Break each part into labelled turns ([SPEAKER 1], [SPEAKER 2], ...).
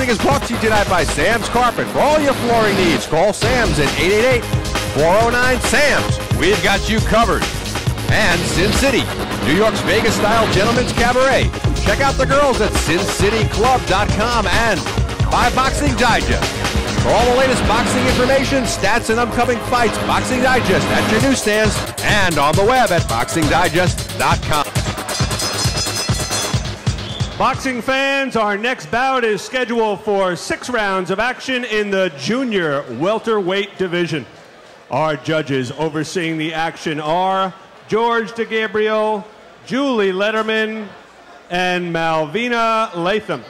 [SPEAKER 1] Boxing is brought to you tonight by Sam's Carpet. For all your flooring needs, call Sam's at 888-409-SAMS. We've got you covered. And Sin City, New York's Vegas-style gentlemen's cabaret. Check out the girls at sincityclub.com and by Boxing Digest. For all the latest boxing information, stats, and upcoming fights, Boxing Digest at your newsstands and on the web at boxingdigest.com.
[SPEAKER 2] Boxing fans, our next bout is scheduled for 6 rounds of action in the junior welterweight division. Our judges overseeing the action are George DeGabriel, Julie Letterman, and Malvina Latham.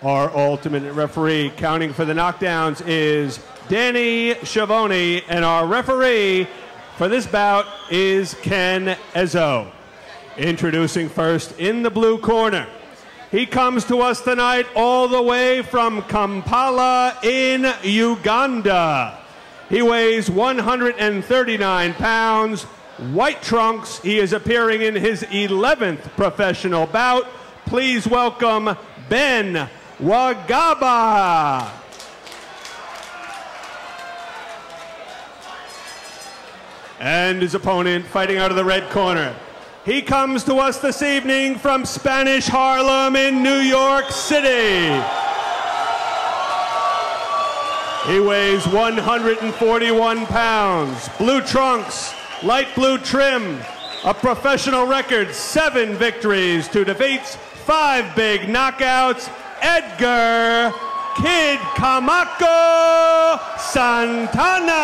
[SPEAKER 2] Our ultimate referee counting for the knockdowns is Danny Schiavone, and our referee for this bout is Ken Ezzo. Introducing first in the blue corner. He comes to us tonight all the way from Kampala in Uganda. He weighs 139 pounds, white trunks. He is appearing in his 11th professional bout. Please welcome Ben Wagaba. And his opponent fighting out of the red corner. He comes to us this evening from Spanish Harlem in New York City. He weighs 141 pounds, blue trunks, light blue trim, a professional record, 7 victories, 2 defeats, 5 big knockouts, Edgar Kid Kamako Santana.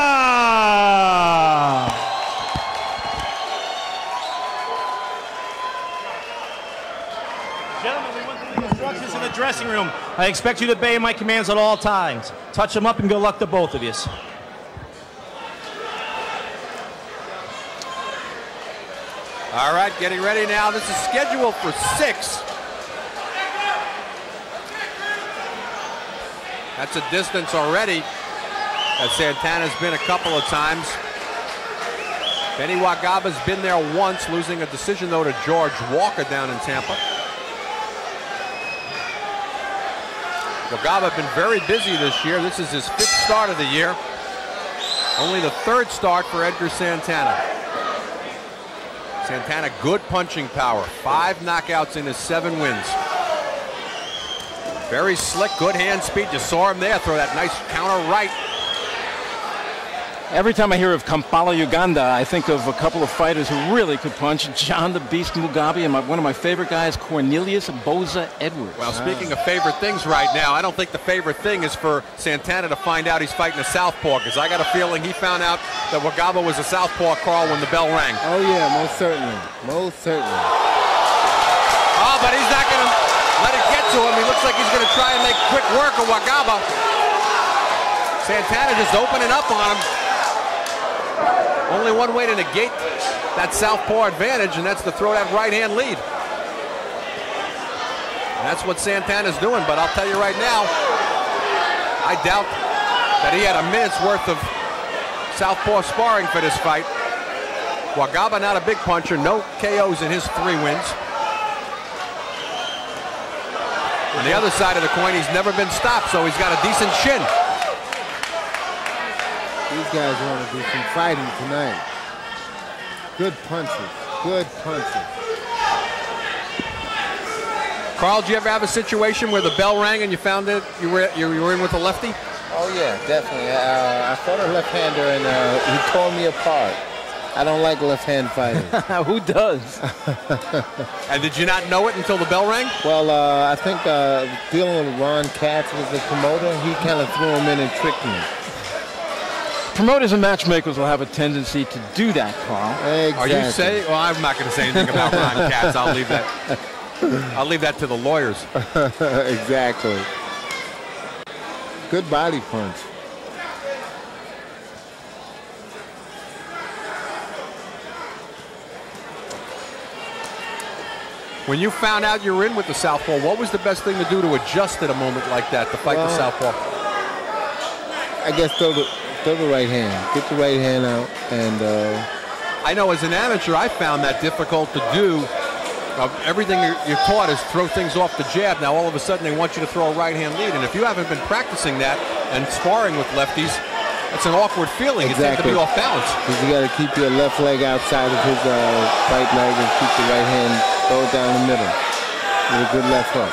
[SPEAKER 3] Gentlemen, we went through the instructions in the dressing room. I expect you to obey my commands at all times. Touch them up and good luck to both of you.
[SPEAKER 1] All right, getting ready now. This is scheduled for 6. That's a distance already that Santana's been a couple of times. Benny Wagaba's been there once, losing a decision, though, to George Walker down in Tampa. Wagaba been very busy this year. This is his 5th start of the year. Only the 3rd start for Edgar Santana. Santana, good punching power. 5 knockouts in his 7 wins. Very slick, good hand speed. You saw him there throw that nice counter right.
[SPEAKER 4] Every time I hear of Kampala, Uganda, I think of a couple of fighters who really could punch. John the Beast Mugabe and one of my favorite guys, Cornelius Boza Edwards.
[SPEAKER 1] Well, speaking of favorite things right now, I don't think the favorite thing is for Santana to find out he's fighting a southpaw, because I got a feeling he found out that Wagaba was a southpaw, Carl, when the bell rang.
[SPEAKER 5] Oh, yeah, most certainly. Most certainly.
[SPEAKER 1] Oh, but he's not going to let it get to him. He looks like he's going to try and make quick work of Wagaba. Santana just opening up on him. Only one way to negate that southpaw advantage, and that's to throw that right-hand lead. And that's what Santana's doing, but I'll tell you right now, I doubt that he had a minute's worth of southpaw sparring for this fight. Wagaba not a big puncher, no KOs in his 3 wins. On the other side of the coin, he's never been stopped, so he's got a decent chin.
[SPEAKER 5] These guys want to do some fighting tonight. Good punches. Good punches.
[SPEAKER 1] Carl, did you ever have a situation where the bell rang and you found that you were in with a lefty?
[SPEAKER 5] Oh, yeah, definitely. I fought a left-hander, and he tore me apart. I don't like left-hand fighting.
[SPEAKER 4] Who does?
[SPEAKER 1] And did you not know it until the bell rang?
[SPEAKER 5] Well, I think dealing with Ron Katz was the promoter. He kind of threw him in and tricked me.
[SPEAKER 4] Promoters and matchmakers will have a tendency to do that, Carl.
[SPEAKER 5] Exactly.
[SPEAKER 1] Are you saying? Well, I'm not going to say anything about Ron Katz. I'll leave that. I'll leave that to the lawyers.
[SPEAKER 5] Exactly. Good body punch.
[SPEAKER 1] When you found out you were in with the southpaw, what was the best thing to do to adjust at a moment like that to fight the southpaw?
[SPEAKER 5] I guess throw the right hand. Get the right hand out. And
[SPEAKER 1] I know as an amateur, I found that difficult to do Everything you're taught is throw things off the jab. Now all of a sudden they want you to throw a right-hand lead, and if you haven't been practicing that and sparring with lefties, it's an awkward feeling.
[SPEAKER 5] Exactly.
[SPEAKER 1] You tend to be off balance.
[SPEAKER 5] Because you got to keep your left leg outside of his right leg and keep the right hand, throw it down the middle with a good left hook.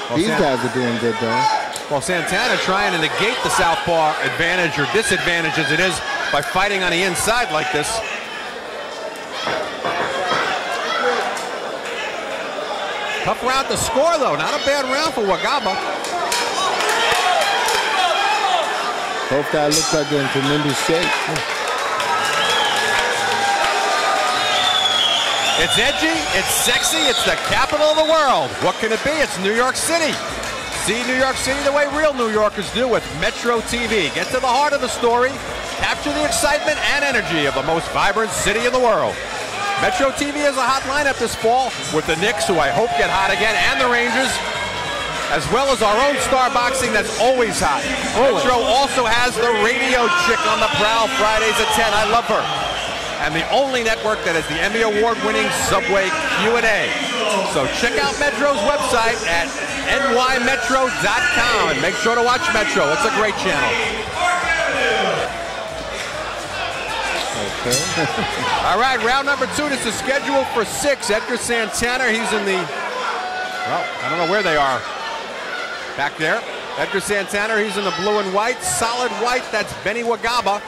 [SPEAKER 1] Well,
[SPEAKER 5] these guys are doing good, though.
[SPEAKER 1] Well, Santana trying to negate the southpaw advantage or disadvantage as it is by fighting on the inside like this. Tough round to score, though. Not a bad round for Wagaba.
[SPEAKER 5] Both guys look like they're in tremendous shape.
[SPEAKER 1] It's edgy, it's sexy, it's the capital of the world. What can it be? It's New York City. See New York City the way real New Yorkers do with Metro TV. Get to the heart of the story, capture the excitement and energy of the most vibrant city in the world. Metro TV has a hot lineup this fall with the Knicks, who I hope get hot again, and the Rangers, as well as our own star boxing that's always hot. Metro also has the radio chick on the prowl Fridays at 10. I love her. And the only network that has the Emmy Award-winning Subway Q&A. So check out Metro's website at nymetro.com and make sure to watch Metro. It's a great channel.
[SPEAKER 5] Okay.
[SPEAKER 1] All right, round number 2. This is scheduled for 6. Edgar Santana, he's in the, well, I don't know where they are. Back there. Edgar Santana, he's in the blue and white. Solid white, that's Benny Wagaba.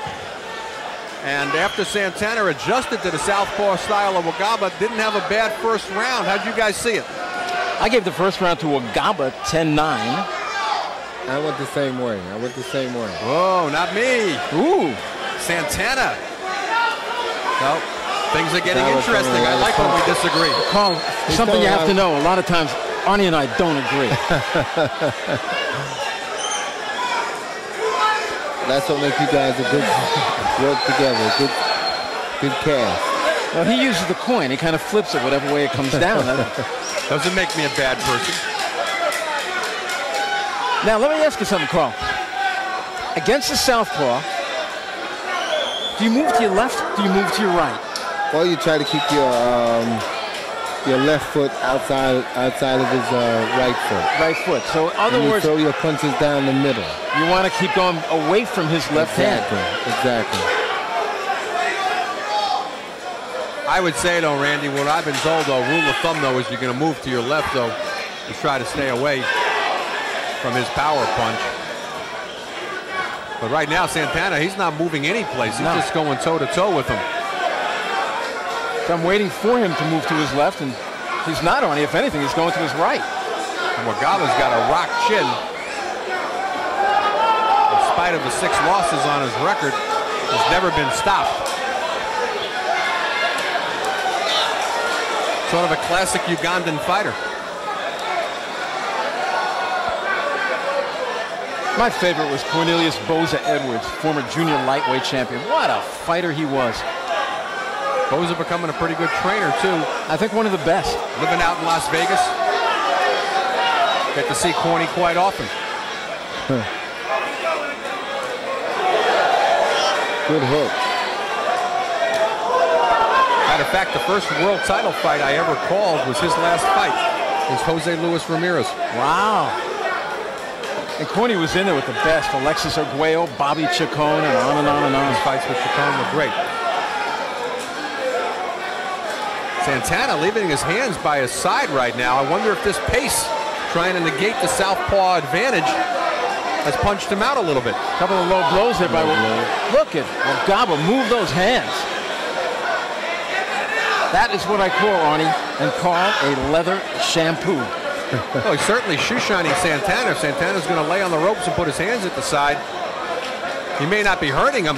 [SPEAKER 1] And after Santana adjusted to the southpaw style of Wagaba, didn't have a bad first round. How'd you guys see it?
[SPEAKER 4] I gave the first round to Wagaba 10-9.
[SPEAKER 5] I went the same way.
[SPEAKER 1] Oh, not me.
[SPEAKER 4] Ooh.
[SPEAKER 1] Santana. Well, things are getting interesting. I like when we disagree.
[SPEAKER 4] Carl, something you have to know. A lot of times, Arnie and I don't agree.
[SPEAKER 5] That's what makes you guys a good work together, good cast.
[SPEAKER 4] Well, he uses the coin. He kind of flips it whatever way it comes down.
[SPEAKER 1] Doesn't make me a bad person.
[SPEAKER 4] Now, let me ask you something, Carl. Against the southpaw, do you move to your left? Do you move to your right?
[SPEAKER 5] Well, you try to keep your left foot outside of his right foot.
[SPEAKER 4] Right foot. So, in other words,
[SPEAKER 5] throw your punches down the middle.
[SPEAKER 4] You want to keep going away from his left hand.
[SPEAKER 5] Exactly.
[SPEAKER 1] I would say, though, Randy, what I've been told, though, rule of thumb, though, is you're going to move to your left, though, to try to stay away from his power punch. But right now, Santana, he's not moving any place. He's just going toe-to-toe with him.
[SPEAKER 4] So I'm waiting for him to move to his left, and he's not on it. If anything, he's going to his right.
[SPEAKER 1] And Wagaba's got a rock chin. In spite of the 6 losses on his record, has never been stopped. Sort of a classic Ugandan fighter.
[SPEAKER 4] My favorite was Cornelius Boza Edwards, former junior lightweight champion. What a fighter he was.
[SPEAKER 1] Boza becoming a pretty good trainer, too.
[SPEAKER 4] I think one of the best.
[SPEAKER 1] Living out in Las Vegas. Get to see Corny quite often.
[SPEAKER 5] Good hook.
[SPEAKER 1] Matter of fact, the first world title fight I ever called was his last fight. It was Jose Luis Ramirez.
[SPEAKER 4] Wow. And Corny was in there with the best. Alexis Arguello, Bobby Chacon, and on and on and on.
[SPEAKER 1] His fights with Chacon were great. Santana leaving his hands by his side right now. I wonder if this pace, trying to negate the southpaw advantage, has punched him out a little bit.
[SPEAKER 4] A couple of low blows there by Look at Wagaba, move those hands. That is what I call, Arnie and Carl, a leather shampoo.
[SPEAKER 1] Well, he's certainly shoe-shining Santana. If Santana's going to lay on the ropes and put his hands at the side, he may not be hurting him,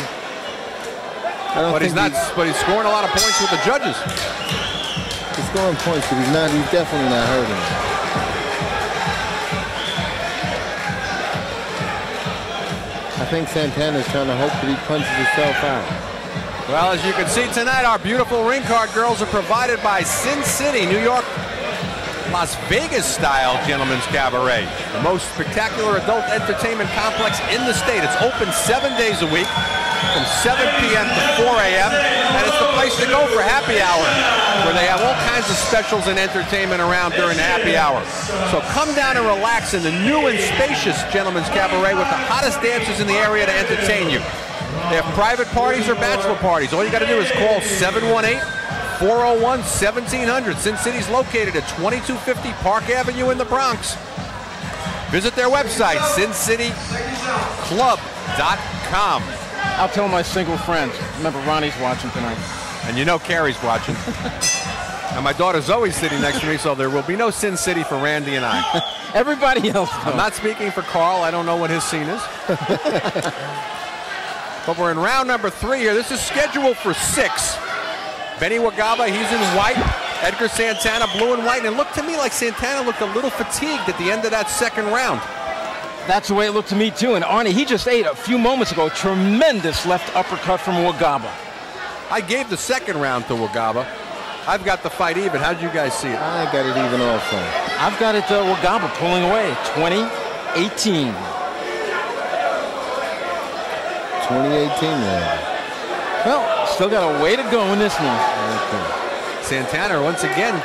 [SPEAKER 1] but he's scoring a lot of points with the judges.
[SPEAKER 5] He's scoring points, but he's definitely not hurting him. I think Santana's trying to hope that he punches himself out.
[SPEAKER 1] Well, as you can see tonight, our beautiful ring card girls are provided by Sin City, New York, Las Vegas-style gentlemen's cabaret. The most spectacular adult entertainment complex in the state. It's open 7 days a week. from 7 p.m. to 4 a.m. And it's the place to go for happy hour, where they have all kinds of specials and entertainment around during the happy hour. So come down and relax in the new and spacious Gentlemen's Cabaret with the hottest dancers in the area to entertain you. They have private parties or bachelor parties. All you got to do is call 718-401-1700. Sin City's located at 2250 Park Avenue in the Bronx. Visit their website, sincityclub.com.
[SPEAKER 4] I'll tell my single friends. Remember, Ronnie's watching tonight.
[SPEAKER 1] And you know Carrie's watching. And my daughter Zoe's sitting next to me, so there will be no Sin City for Randy and I.
[SPEAKER 4] Everybody else, though.
[SPEAKER 1] I'm not speaking for Carl. I don't know what his scene is. But we're in round number 3 here. This is scheduled for 6. Benny Wagaba, he's in white. Edgar Santana, blue and white. And it looked to me like Santana looked a little fatigued at the end of that second round.
[SPEAKER 4] That's the way it looked to me, too. And Arnie, he just ate a few moments ago. Tremendous left uppercut from Wagaba.
[SPEAKER 1] I gave the second round to Wagaba. I've got the fight even. How did you guys see it?
[SPEAKER 5] I got it even also.
[SPEAKER 4] I've got it Wagaba pulling away. 20-18.
[SPEAKER 5] 2018 now.
[SPEAKER 4] Well, still got a way to go in this one.
[SPEAKER 5] Okay.
[SPEAKER 1] Santana once again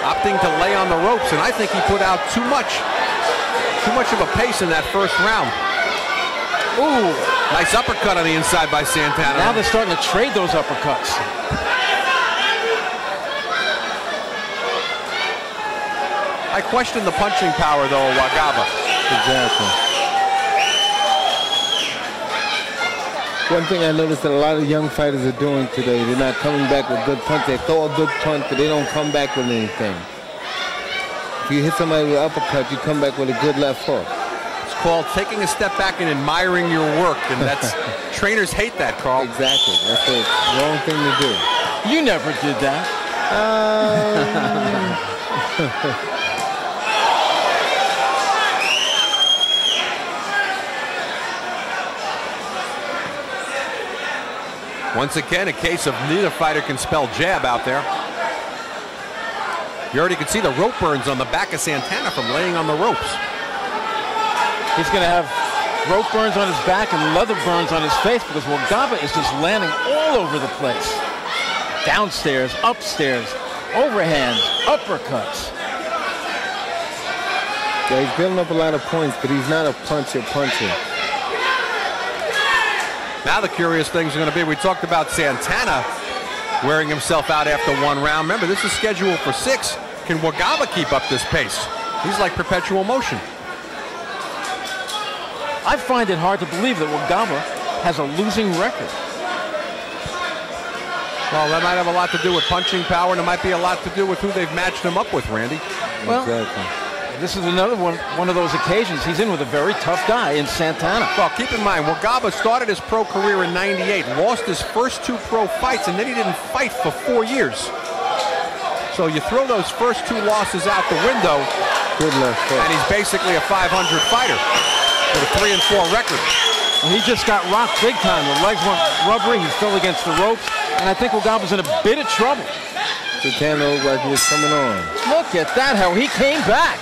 [SPEAKER 1] opting to lay on the ropes, and I think he put out too much of a pace in that first round. Ooh, nice uppercut on the inside by Santana.
[SPEAKER 4] Now they're starting to trade those uppercuts.
[SPEAKER 1] I question the punching power, though, of Wagaba.
[SPEAKER 5] Exactly. One thing I noticed that a lot of young fighters are doing today, they're not coming back with good punch. They throw a good punch, but they don't come back with anything. If you hit somebody with an uppercut, you come back with a good left hook.
[SPEAKER 1] It's called taking a step back and admiring your work, and that's trainers hate that, Carl.
[SPEAKER 5] Exactly. That's the wrong thing to do.
[SPEAKER 4] You never did that.
[SPEAKER 1] Once again, a case of neither fighter can spell jab out there. You already can see the rope burns on the back of Santana from laying on the ropes.
[SPEAKER 4] He's going to have rope burns on his back and leather burns on his face because Wagaba is just landing all over the place. Downstairs, upstairs, overhands, uppercuts.
[SPEAKER 5] Yeah, he's building up a lot of points, but he's not a puncher.
[SPEAKER 1] Now the curious things are going to be, we talked about Santana wearing himself out after one round. Remember, this is scheduled for 6. Can Wagaba keep up this pace? He's like perpetual motion.
[SPEAKER 4] I find it hard to believe that Wagaba has a losing record.
[SPEAKER 1] Well, that might have a lot to do with punching power, and it might be a lot to do with who they've matched him up with, Randy.
[SPEAKER 4] Well,
[SPEAKER 5] Exactly.
[SPEAKER 4] this is another one of those occasions. He's in with a very tough guy in Santana.
[SPEAKER 1] Well, keep in mind, Wagaba started his pro career in '98, lost his first 2 pro fights, and then he didn't fight for 4 years. So you throw those first 2 losses out the window,
[SPEAKER 5] Good left hook.
[SPEAKER 1] and he's basically a 500 fighter with a 3-4 record.
[SPEAKER 4] And he just got rocked big time. The legs went rubbery. He fell against the ropes. And I think Wagaba's in a bit of trouble.
[SPEAKER 5] Santana looked like he was coming on.
[SPEAKER 4] Look at that, how he came back.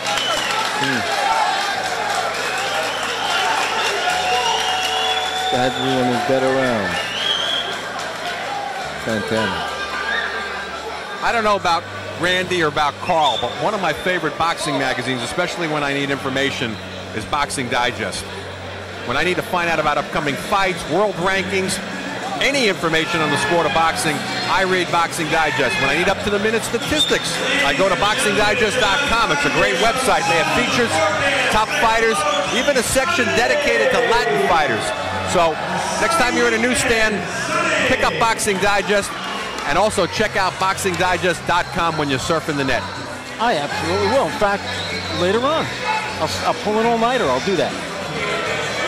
[SPEAKER 5] That had to be one of his better rounds. Santana.
[SPEAKER 1] I don't know about Randy or about Carl, but one of my favorite boxing magazines, especially when I need information, is Boxing Digest. When I need to find out about upcoming fights, world rankings, any information on the sport of boxing, I read Boxing Digest. When I need up-to-the-minute statistics, I go to boxingdigest.com. It's a great website. They have features, top fighters, even a section dedicated to Latin fighters. So next time you're in a newsstand, pick up Boxing Digest, and also check out boxingdigest.com when you're surfing the net.
[SPEAKER 4] I absolutely will. In fact, later on, I'll pull an all-nighter. I'll do that.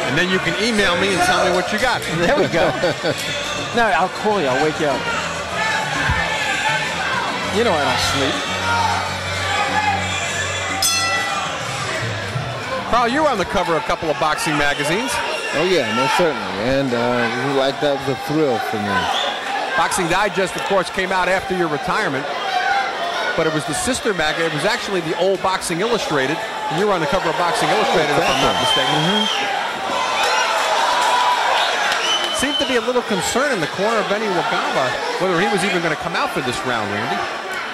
[SPEAKER 1] And then you can email me and tell me what you got.
[SPEAKER 4] There we go. No, I'll call you. I'll wake you up. You know I don't sleep.
[SPEAKER 1] Carl, you were on the cover of a couple of boxing magazines.
[SPEAKER 5] Oh yeah, most certainly. And that was a thrill for me.
[SPEAKER 1] Boxing Digest, of course, came out after your retirement. But it was the sister magazine. It was actually the old Boxing Illustrated. And you were on the cover of Boxing Illustrated, if I'm not mistaken. Seemed to be a little concern in the corner of Benny Wagaba whether he was even going to come out for this round, Randy.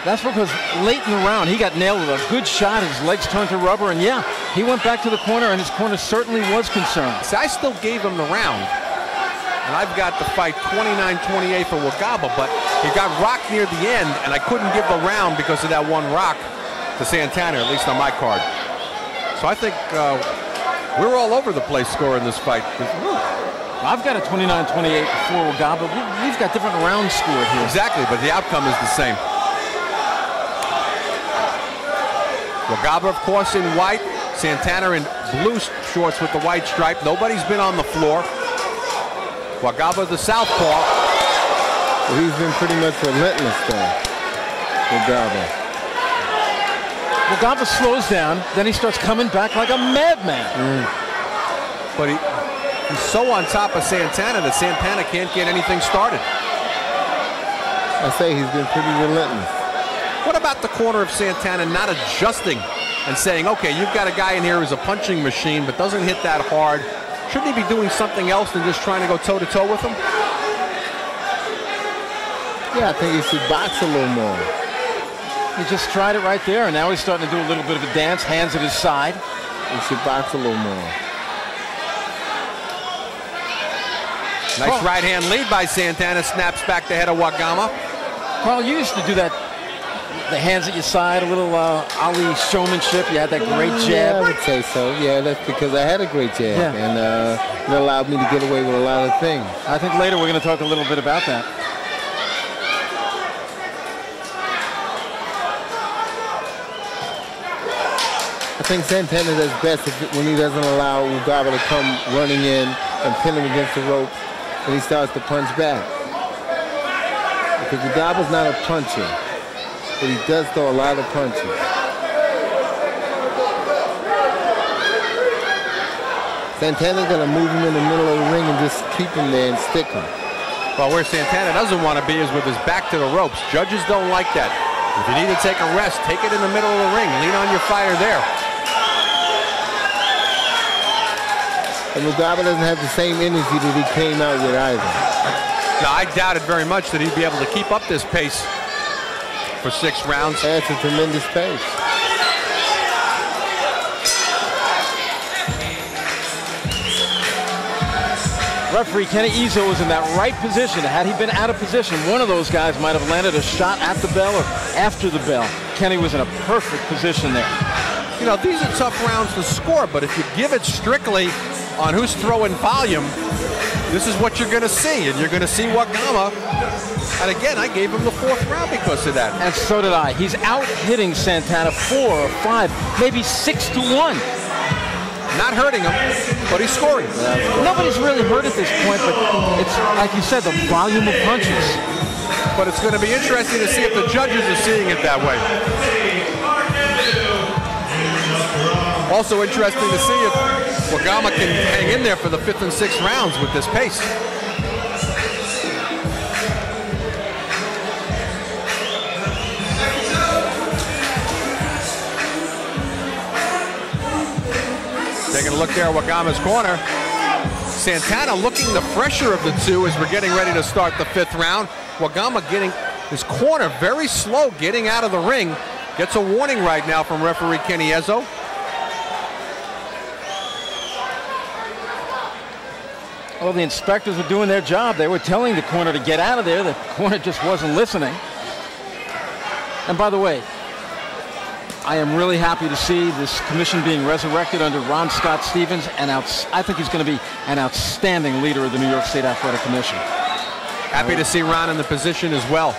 [SPEAKER 4] That's because late in the round, he got nailed with a good shot. His legs turned to rubber, and yeah, he went back to the corner, and his corner certainly was concerned.
[SPEAKER 1] See, I still gave him the round, and I've got the fight 29-28 for Wagaba, but he got rocked near the end, and I couldn't give the round because of that one rock to Santana, at least on my card. So I think we're all over the place scoring this fight.
[SPEAKER 4] I've got a 29-28 for Wagaba. We've got different rounds scored here.
[SPEAKER 1] Exactly, but the outcome is the same. Wagaba, of course, in white. Santana in blue shorts with the white stripe. Nobody's been on the floor. Wagaba, the southpaw.
[SPEAKER 5] Well, he's been pretty much relentless, though.
[SPEAKER 4] Wagaba slows down, then he starts coming back like a madman.
[SPEAKER 1] But he's so on top of Santana that Santana can't get anything started.
[SPEAKER 5] I say he's been pretty relentless.
[SPEAKER 1] What about the corner of Santana not adjusting and saying, okay, you've got a guy in here who's a punching machine but doesn't hit that hard. Shouldn't he be doing something else than just trying to go toe-to-toe with him?
[SPEAKER 5] Yeah, I think he should box a little more.
[SPEAKER 4] He just tried it right there, and now he's starting to do a little bit of a dance, hands at his side.
[SPEAKER 5] He should box a little more.
[SPEAKER 1] Nice right hand lead by Santana, snaps back the head of Wagaba.
[SPEAKER 4] Carl, you used to do that, the hands at your side, a little Ali showmanship. You had that great jab.
[SPEAKER 5] Yeah, I would say so. Yeah, that's because I had a great jab, and it allowed me to get away with a lot of things.
[SPEAKER 4] I think later we're going to talk a little bit about that.
[SPEAKER 5] I think Santana does best when he doesn't allow Wagaba to come running in and pin him against the rope, and he starts to punch back. Because Wagaba's not a puncher, but he does throw a lot of punches. Santana's going to move him in the middle of the ring and just keep him there and stick him.
[SPEAKER 1] Well, where Santana doesn't want to be is with his back to the ropes. Judges don't like that. If you need to take a rest, take it in the middle of the ring. Lean on your fighter there.
[SPEAKER 5] And Wagaba doesn't have the same energy that he came out with either.
[SPEAKER 1] No, I doubted very much that he'd be able to keep up this pace for 6 rounds.
[SPEAKER 5] That's a tremendous pace.
[SPEAKER 4] Referee Kenny Izzo was in that right position. Had he been out of position, one of those guys might have landed a shot at the bell or after the bell. Kenny was in a perfect position there.
[SPEAKER 1] You know, these are tough rounds to score, but if you give it strictly on who's throwing volume, this is what you're going to see, and you're going to see Wagaba. And again, I gave him the 4th round because of that.
[SPEAKER 4] And so did I. He's out-hitting Santana 4 or 5, maybe 6-1.
[SPEAKER 1] Not hurting him, but he's scoring.
[SPEAKER 4] Nobody's really hurt at this point, but it's, like you said, the volume of punches.
[SPEAKER 1] But it's going to be interesting to see if the judges are seeing it that way. Also interesting to see if Wagaba can hang in there for the 5th and 6th rounds with this pace. Taking a look there at Wagaba's corner. Santana looking the fresher of the two as we're getting ready to start the 5th round. Wagaba getting his corner very slow, getting out of the ring. Gets a warning right now from referee Kenny Izzo.
[SPEAKER 4] Well, the inspectors were doing their job. They were telling the corner to get out of there. The corner just wasn't listening. And by the way, I am really happy to see this commission being resurrected under Ron Scott Stevens, and I think he's going to be an outstanding leader of the New York State Athletic Commission.
[SPEAKER 1] Happy to see Ron in the position as well.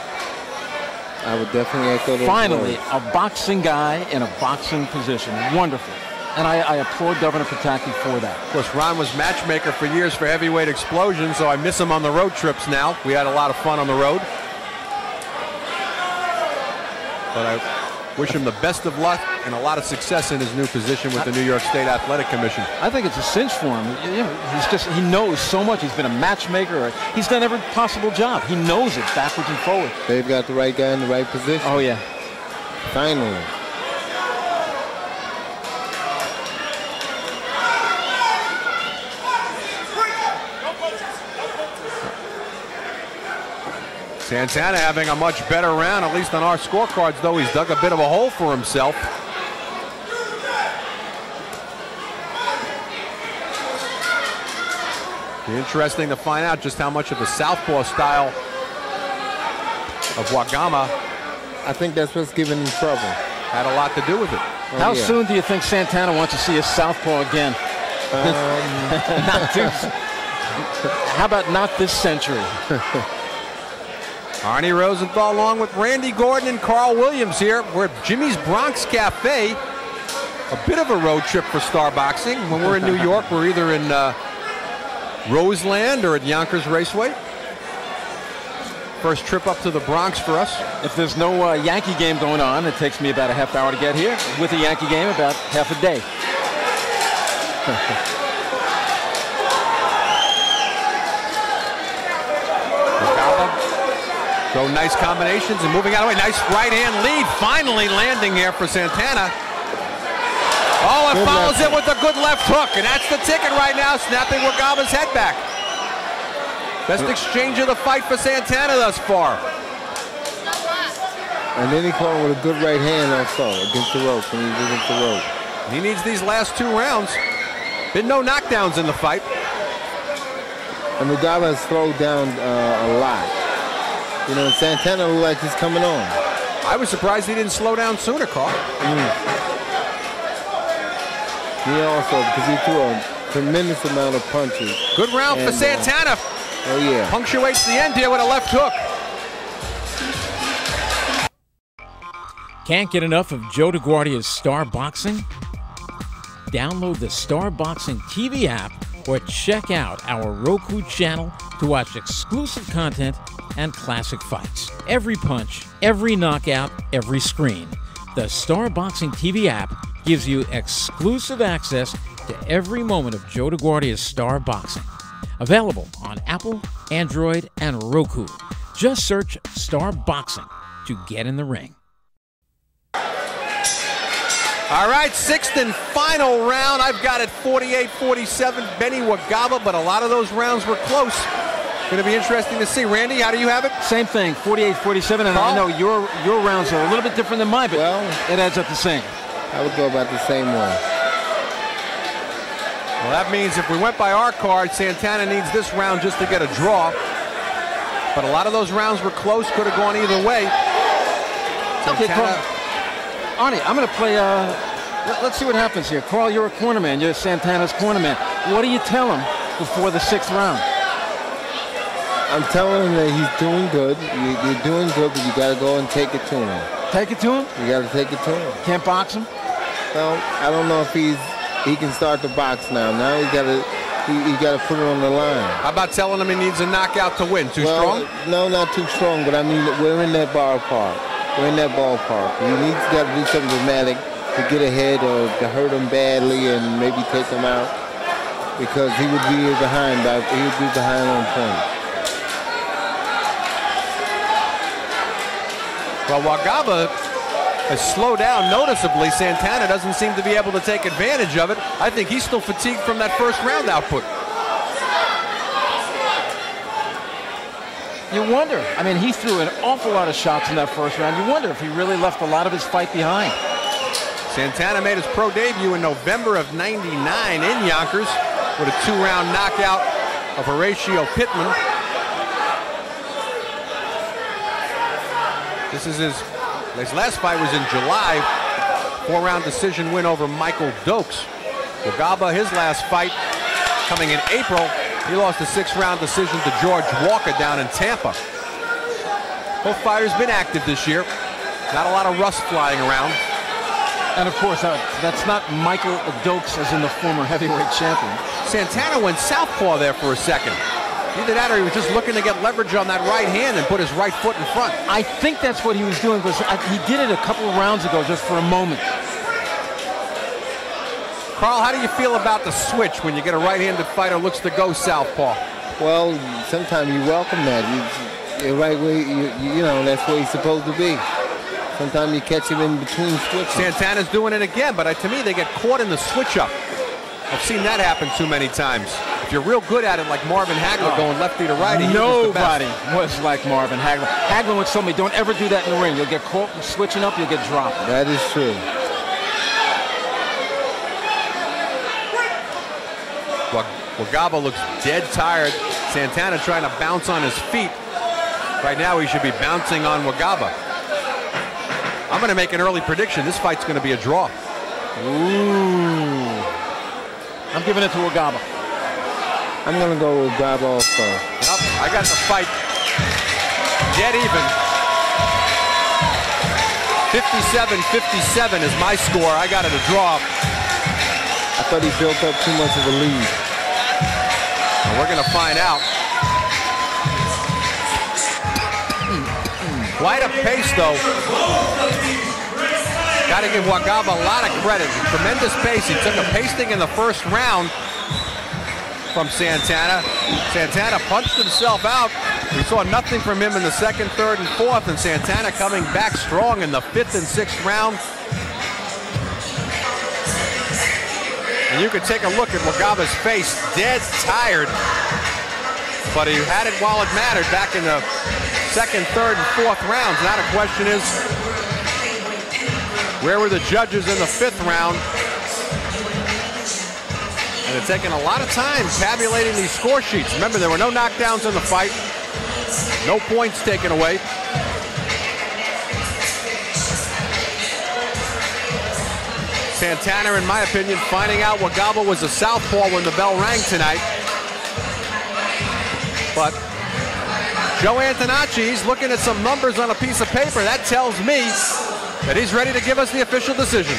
[SPEAKER 5] I would definitely echo those
[SPEAKER 4] Finally,
[SPEAKER 5] words.
[SPEAKER 4] a boxing guy in a boxing position. Wonderful. And I applaud Governor Pataki for that.
[SPEAKER 1] Of course, Ron was matchmaker for years for Heavyweight Explosion, so I miss him on the road trips now. We had a lot of fun on the road. But I wish him the best of luck and a lot of success in his new position with the New York State Athletic Commission.
[SPEAKER 4] I think it's a cinch for him. He knows so much. He's been a matchmaker. He's done every possible job. He knows it backwards and forward.
[SPEAKER 5] They've got the right guy in the right position.
[SPEAKER 4] Oh, yeah.
[SPEAKER 5] Finally.
[SPEAKER 1] Santana having a much better round, at least on our scorecards, though. He's dug a bit of a hole for himself. Be interesting to find out just how much of the southpaw style of Wagaba.
[SPEAKER 5] I think that's what's giving him trouble.
[SPEAKER 1] Had a lot to do with it.
[SPEAKER 4] How soon do you think Santana wants to see his southpaw again? How about not this century?
[SPEAKER 1] Arnie Rosenthal along with Randy Gordon and Carl Williams here. We're at Jimmy's Bronx Cafe. A bit of a road trip for Star Boxing. When we're in New York, we're either in Roseland or at Yonkers Raceway. First trip up to the Bronx for us.
[SPEAKER 4] If there's no Yankee game going on, it takes me about a half hour to get here. With a Yankee game, about half a day.
[SPEAKER 1] So nice combinations and moving out of the way. Nice right hand lead finally landing here for Santana. Oh, and follows it with a good left hook, and that's the ticket right now, snapping Wagaba's head back. Best exchange of the fight for Santana thus far.
[SPEAKER 5] And then he caught him with a good right hand also against the rope when he was against the rope.
[SPEAKER 1] He needs these last 2 rounds. Been no knockdowns in the fight.
[SPEAKER 5] And Wagaba has slowed down a lot. You know, Santana looks like he's coming on.
[SPEAKER 1] I was surprised he didn't slow down sooner, Carl.
[SPEAKER 5] He also, because he threw a tremendous amount of punches.
[SPEAKER 1] Good round for Santana.
[SPEAKER 5] Oh, yeah.
[SPEAKER 1] Punctuates the end here with a left hook.
[SPEAKER 6] Can't get enough of Joe DeGuardia's Star Boxing? Download the Star Boxing TV app or check out our Roku channel to watch exclusive content and classic fights. Every punch, every knockout, every screen. The Star Boxing TV app gives you exclusive access to every moment of Joe DeGuardia's Star Boxing. Available on Apple, Android, and Roku. Just search Star Boxing to get in the ring.
[SPEAKER 1] All right, 6th and final round. I've got it 48-47, Benny Wagaba, but a lot of those rounds were close. Going to be interesting to see. Randy, how do you have it?
[SPEAKER 4] Same thing, 48-47, and I know your rounds are a little bit different than mine, but it adds up the same.
[SPEAKER 5] I would go about the same way.
[SPEAKER 1] Well, that means if we went by our card, Santana needs this round just to get a draw. But a lot of those rounds were close, could have gone either way.
[SPEAKER 4] Okay, Carl. Arnie, I'm going to play, let's see what happens here. Carl, you're a corner man. You're Santana's corner man. What do you tell him before the 6th round?
[SPEAKER 5] I'm telling him that he's doing good. You're doing good, but you got to go and take it to him.
[SPEAKER 4] Take it to him?
[SPEAKER 5] You got to take it to him.
[SPEAKER 4] Can't box him?
[SPEAKER 5] Well, I don't know if he can start the box now. Now he got to put it on the line.
[SPEAKER 1] How about telling him he needs a knockout to win? Too strong?
[SPEAKER 5] No, not too strong, but I mean, we're in that ballpark. We're in that ballpark. He needs to do something dramatic to get ahead or to hurt him badly and maybe take him out because he would be behind. He would be behind on points.
[SPEAKER 1] Well, Wagaba has slowed down noticeably. Santana doesn't seem to be able to take advantage of it. I think he's still fatigued from that first round output.
[SPEAKER 4] You wonder. I mean, he threw an awful lot of shots in that first round. You wonder if he really left a lot of his fight behind.
[SPEAKER 1] Santana made his pro debut in November of '99 in Yonkers with a 2-round knockout of Horatio Pittman. This is his last fight was in July. 4-round decision win over Michael Dokes. Wagaba, his last fight coming in April. He lost a 6-round decision to George Walker down in Tampa. Both fighters been active this year. Not a lot of rust flying around.
[SPEAKER 4] And of course, that's not Michael Dokes as in the former heavyweight champion.
[SPEAKER 1] Santana went southpaw there for a second. Either that or he was just looking to get leverage on that right hand and put his right foot in front.
[SPEAKER 4] I think that's what he was doing because he did it a couple of rounds ago just for a moment.
[SPEAKER 1] Carl, how do you feel about the switch when you get a right-handed fighter looks to go southpaw?
[SPEAKER 5] Well, sometimes you welcome that. You're right where you know that's where he's supposed to be. Sometimes you catch him in between switches.
[SPEAKER 1] Santana's doing it again, but to me they get caught in the switch-up. I've seen that happen too many times. If you're real good at it, like Marvin Hagler going lefty to righty,
[SPEAKER 4] nobody was like Marvin Hagler. Hagler once told me, don't ever do that in the ring. You'll get caught switching up, you'll get dropped.
[SPEAKER 5] That is true.
[SPEAKER 1] Wagaba looks dead tired. Santana trying to bounce on his feet. Right now he should be bouncing on Wagaba. I'm going to make an early prediction. This fight's going to be a draw.
[SPEAKER 4] Ooh. I'm giving it to Wagaba.
[SPEAKER 5] I'm going to go with Wagaba also.
[SPEAKER 1] Yep, I got the fight dead even. 57-57 is my score. I got it a draw.
[SPEAKER 5] I thought he built up too much of a lead.
[SPEAKER 1] And we're going to find out. Quite a pace, though. Got to give Wagaba a lot of credit. Tremendous pace. He took a pasting in the first round from Santana. Santana punched himself out. We saw nothing from him in the second, third, and fourth, and Santana coming back strong in the fifth and sixth round. And you can take a look at Wagaba's face, dead tired. But he had it while it mattered back in the second, third, and fourth rounds. Now the question is, where were the judges in the fifth round? And they're taking a lot of time tabulating these score sheets. Remember, there were no knockdowns in the fight. No points taken away. Santana, in my opinion, finding out Wagaba was a southpaw when the bell rang tonight. But Joe Antonacci's looking at some numbers on a piece of paper. That tells me that he's ready to give us the official decision.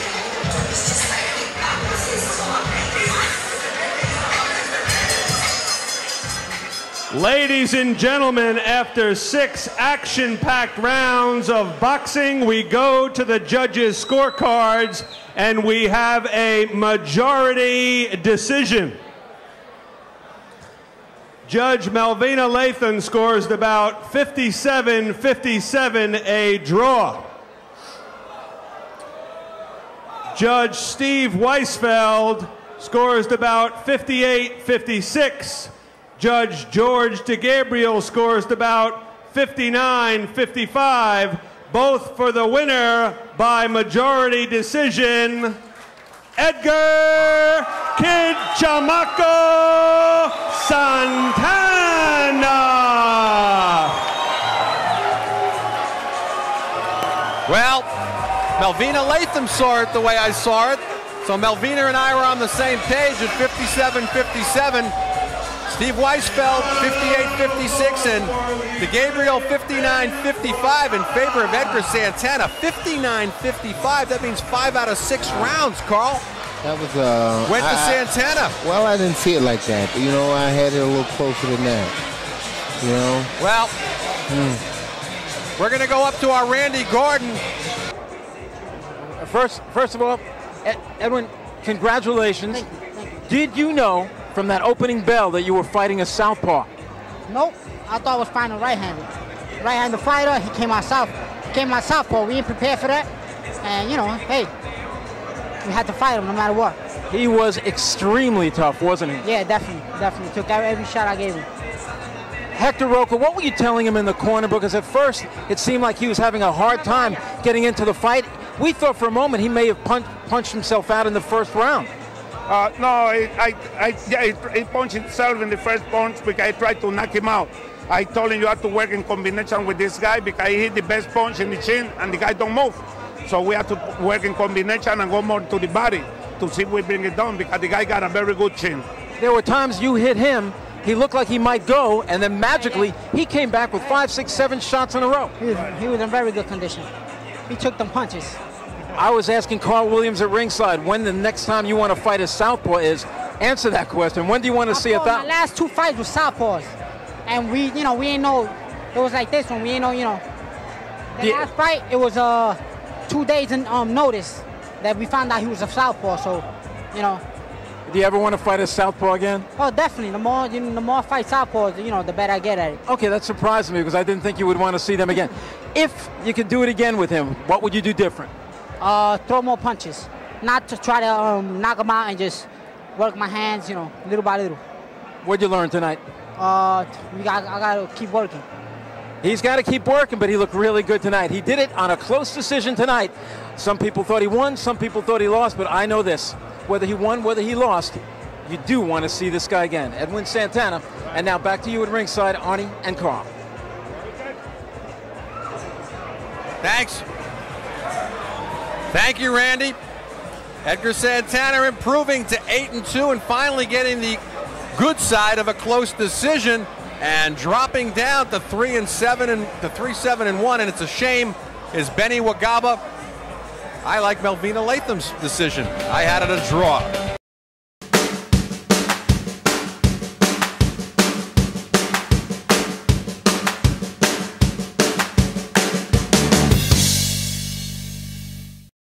[SPEAKER 2] Ladies and gentlemen, after 6 action-packed rounds of boxing, we go to the judges' scorecards, and we have a majority decision. Judge Malvina Lathan scores about 57-57, a draw. Judge Steve Weisfeld scores about 58-56. Judge George DeGabriel scores about 59-55, both for the winner by majority decision, Edgar Kid Chamaco Santana.
[SPEAKER 1] Well, Malvina Latham saw it the way I saw it, so Malvina and I were on the same page at 57-57. Steve Weisfeld, 58-56, and DeGabriel, 59-55 in favor of Edgar Santana. 59-55, that means 5 out of 6 rounds, Carl.
[SPEAKER 5] That was
[SPEAKER 1] went to Santana.
[SPEAKER 5] Well, I didn't see it like that. You know, I had it a little closer than that. You know?
[SPEAKER 1] Well, we're going to go up to our Randy Gordon.
[SPEAKER 4] First of all, Edwin, congratulations.
[SPEAKER 7] Thank you.
[SPEAKER 4] Did you know from that opening bell that you were fighting a southpaw?
[SPEAKER 7] Nope. I thought I was fighting a right-handed. Right-handed fighter, he came out southpaw. We didn't prepare for that. And, you know, hey, we had to fight him no matter what.
[SPEAKER 4] He was extremely tough, wasn't he?
[SPEAKER 7] Yeah, definitely. Took every shot I gave him.
[SPEAKER 4] Hector Roca, what were you telling him in the corner? Because at first, it seemed like he was having a hard time getting into the fight. We thought for a moment he may have punched himself out in the first round.
[SPEAKER 8] No, he punched himself in the first punch because I tried to knock him out. I told him you have to work in combination with this guy because he hit the best punch in the chin and the guy don't move. So we have to work in combination and go more to the body to see if we bring it down because the guy got a very good chin.
[SPEAKER 4] There were times you hit him, he looked like he might go, and then magically he came back with 5, 6, 7 shots in a row.
[SPEAKER 7] He was in very good condition. He took them punches.
[SPEAKER 4] I was asking Carl Williams at ringside when the next time you want to fight a southpaw is. Answer that question. When do you want to see it?
[SPEAKER 7] My last 2 fights were southpaws, and we ain't know it was like this one. We ain't know, The last fight, it was 2 days in notice that we found out he was a southpaw. So,
[SPEAKER 4] Do you ever want to fight a southpaw again?
[SPEAKER 7] Oh, definitely. The more I fight southpaws, the better I get at it.
[SPEAKER 4] Okay, that surprised me because I didn't think you would want to see them again. If you could do it again with him, what would you do different?
[SPEAKER 7] Throw more punches, not to try to knock him out and just work my hands, you know, little by little.
[SPEAKER 4] What'd you learn tonight?
[SPEAKER 7] I got to keep working.
[SPEAKER 4] He's got to keep working, but he looked really good tonight. He did it on a close decision tonight. Some people thought he won, some people thought he lost, but I know this. Whether he won, whether he lost, you do want to see this guy again. Edwin Santana. And now back to you at ringside, Arnie and Carl.
[SPEAKER 1] Thanks. Thank you, Randy. Edgar Santana improving to 8-2 and finally getting the good side of a close decision and dropping down to 3-7 and to 3-7-1. And it's a shame is Benny Wagaba. I like Melvina Latham's decision. I had it a draw.